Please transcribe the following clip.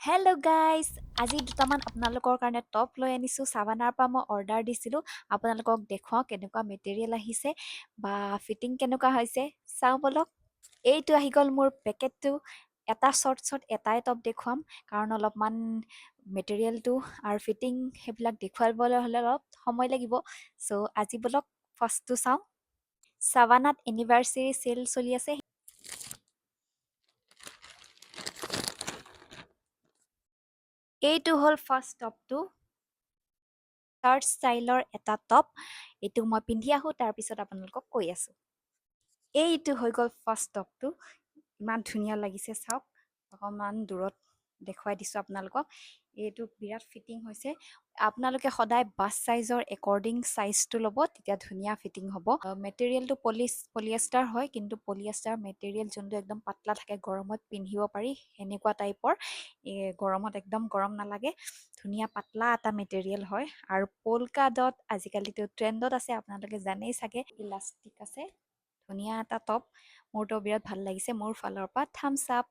hello' guys আজি দুটামান আপোনালোকৰ কাৰণে টপ লৈ আনিছোঁ চাৱানাৰ পৰা মই অৰ্ডাৰ দিছিলোঁ আপোনালোকক দেখুৱাওঁ কেনেকুৱা মেটেৰিয়েল আহিছে বা ফিটিং কেনেকুৱা হৈছে চাওঁ বলক এইটো আহি গ'ল মোৰ পেকেটটো এটা শ্বৰ্টছত এটাই টপ দেখুৱাম কাৰণ অলপমান মেটেৰিয়েলটো আৰু ফিটিং সেইবিলাক দেখুৱাবলৈ হ'লে অলপ সময় লাগিব চ' আজি বলক ফাৰ্ষ্টটো চাওঁ চাৱানাত এনিভাৰ্চেৰী চেল চলি আছে এইটো হ'ল ফাৰ্ষ্ট টপটো চাৰ্ট ষ্টাইলৰ এটা টপ এইটো মই পিন্ধি আহোঁ তাৰপিছত আপোনালোকক কৈ আছোঁ এইটো হৈ গ'ল ফাৰ্ষ্ট টপটো ইমান ধুনীয়া লাগিছে চাওক অকণমান দূৰত দেখুৱাই দিছোঁ আপোনালোকক এইটো বিৰাট ফিটিং হৈছে আপোনালোকে সদায় বাছ চাইজৰ একৰ্ডিং চাইজটো ল'ব তেতিয়া ধুনীয়া ফিটিং হ'ব মেটেৰিয়েলটো পলিয়েষ্টাৰ হয় কিন্তু পলিয়েষ্টাৰ মেটেৰিয়েল যোনটো একদম পাতলা থাকে গৰমত পিন্ধিব পাৰি সেনেকুৱা টাইপৰ গৰমত একদম গৰম নালাগে ধুনীয়া পাতলা এটা মেটেৰিয়েল হয় আৰু পলকা ডট আজিকালিতো ট্ৰেণ্ডত আছে আপোনালোকে জানেই চাগে ইলাষ্টিক আছে ধুনীয়া এটা টপ মোৰতো বিৰাট ভাল লাগিছে মোৰ ফালৰ পৰা থামছ আপ